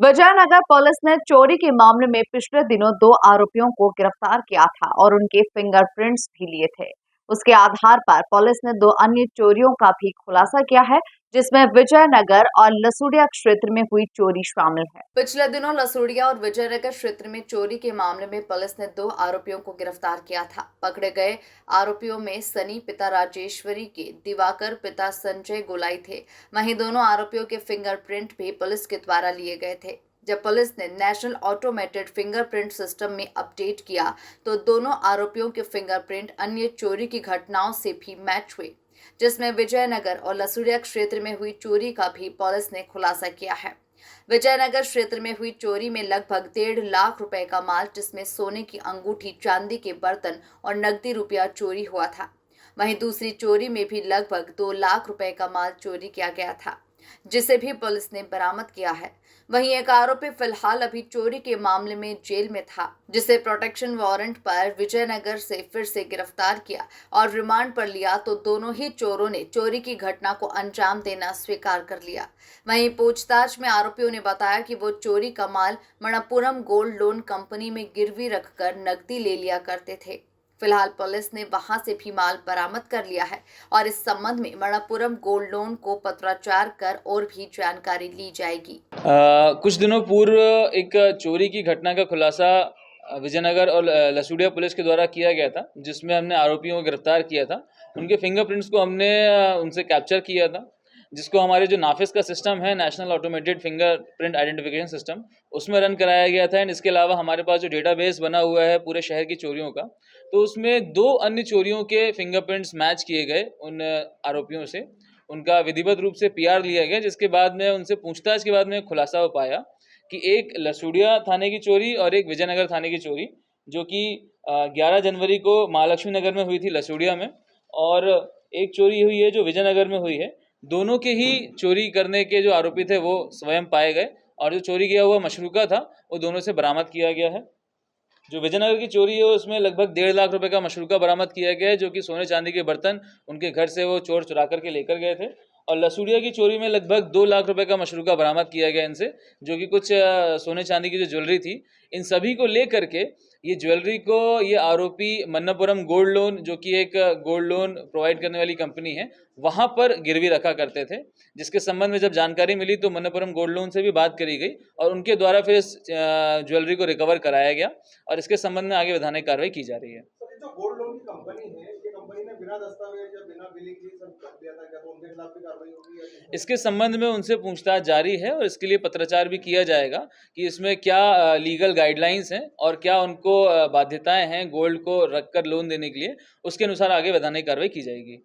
Vijayanagar police ने चोरी के मामले में पिछले दिनों 2 आरोपियों को गिरफ्तार किया था और उनके फिंगरप्रिंट्स भी लिए थे। उसके आधार पर पुलिस ने 2 अन्य चोरियों का भी खुलासा किया है, जिसमें विजयनगर और लसूड़िया क्षेत्र में हुई चोरी शामिल है। पिछले दिनों लसूड़िया और विजयनगर क्षेत्र में चोरी के मामले में पुलिस ने 2 आरोपियों को गिरफ्तार किया था। पकड़े गए आरोपियों में सनी पिता राजेश्वरी के, दिवाकर पिता संजय गोलाई थे। वहीं दोनों आरोपियों के फिंगरप्रिंट भी पुलिस के द्वारा लिए गए थे। जब पुलिस ने नेशनल ऑटोमेटेड फिंगरप्रिंट सिस्टम में अपडेट किया तो दोनों आरोपियों के फिंगरप्रिंट अन्य चोरी की घटनाओं से भी मैच हुए, जिसमें विजयनगर और लसूड़िया क्षेत्र में हुई चोरी का भी पुलिस ने खुलासा किया है। विजयनगर क्षेत्र में हुई चोरी में लगभग 1.5 लाख रुपए का माल, जिसमें सोने की अंगूठी, चांदी के बर्तन और नकदी रुपया चोरी हुआ था। वहीं दूसरी चोरी में भी लगभग 2 लाख रुपए का माल चोरी किया गया था, जिसे भी पुलिस ने बरामद किया है। वहीं एक आरोपी फिलहाल अभी चोरी के मामले में जेल में था, जिसे प्रोटेक्शन वारंट पर विजयनगर से फिर से गिरफ्तार किया और रिमांड पर लिया तो दोनों ही चोरों ने चोरी की घटना को अंजाम देना स्वीकार कर लिया। वहीं पूछताछ में आरोपियों ने बताया कि वो चोरी का माल मणप्पुरम गोल्ड लोन कंपनी में गिरवी रखकर नकदी ले लिया करते थे। फिलहाल पुलिस ने वहां से भी माल बरामद कर लिया है और इस संबंध में मणप्पुरम गोल्ड लोन को पत्राचार कर और भी जानकारी ली जाएगी। कुछ दिनों पूर्व एक चोरी की घटना का खुलासा विजयनगर और लसूड़िया पुलिस के द्वारा किया गया था, जिसमें हमने आरोपियों को गिरफ्तार किया था। उनके फिंगरप्रिंट्स को हमने उनसे कैप्चर किया था, जिसको हमारे जो नाफिस का सिस्टम है, national automated fingerprint identification system, उसमें रन कराया गया था। एंड इसके अलावा हमारे पास जो डेटाबेस बना हुआ है पूरे शहर की चोरियों का, तो उसमें 2 अन्य चोरियों के फिंगरप्रिंट्स मैच किए गए उन आरोपियों से। उनका विधिवत रूप से पीआर लिया गया, जिसके बाद में उनसे पूछताछ के बाद में खुलासा हो पाया कि एक लसूड़िया थाने की चोरी और एक विजयनगर थाने की चोरी, जो कि 11 जनवरी को महालक्ष्मी नगर में हुई थी लसूड़िया में, और एक चोरी हुई है जो विजयनगर में हुई है। दोनों के ही चोरी करने के जो आरोपी थे वो स्वयं पाए गए और जो चोरी किया हुआ मशरूका था वो दोनों से बरामद किया गया है। जो विजयनगर की चोरी है उसमें लगभग 1.5 लाख रुपए का मशरूका बरामद किया गया है, जो कि सोने चांदी के बर्तन उनके घर से वो चोर चुरा करके लेकर गए थे। और लसूड़िया की चोरी में लगभग 2 लाख रुपए का मशरूका बरामद किया गया इनसे, जो कि कुछ सोने चांदी की जो ज्वेलरी थी, इन सभी को लेकर के ये ज्वेलरी को ये आरोपी मन्नपुरम गोल्ड लोन, जो कि एक गोल्ड लोन प्रोवाइड करने वाली कंपनी है, वहां पर गिरवी रखा करते थे। जिसके संबंध में जब जानकारी मिली तो मन्नपुरम गोल्ड लोन से भी बात करी गई और उनके द्वारा फिर इस ज्वेलरी को रिकवर कराया गया और इसके संबंध में आगे वैधानिक कार्रवाई की जा रही है। जो गोल्ड लोन की कंपनी है, ये कंपनी ने बिना दस्तावेज या बिना बिलिंग के सब कर दिया था, क्या तो उनके खिलाफ भी कार्रवाई होगी? इसके संबंध में उनसे पूछताछ जारी है और इसके लिए पत्राचार भी किया जाएगा कि इसमें क्या लीगल गाइडलाइंस हैं और क्या उनको बाध्यताएं हैं गोल्ड को रखकर लोन देने के लिए, उसके अनुसार आगे वैधानिक कार्रवाई की जाएगी।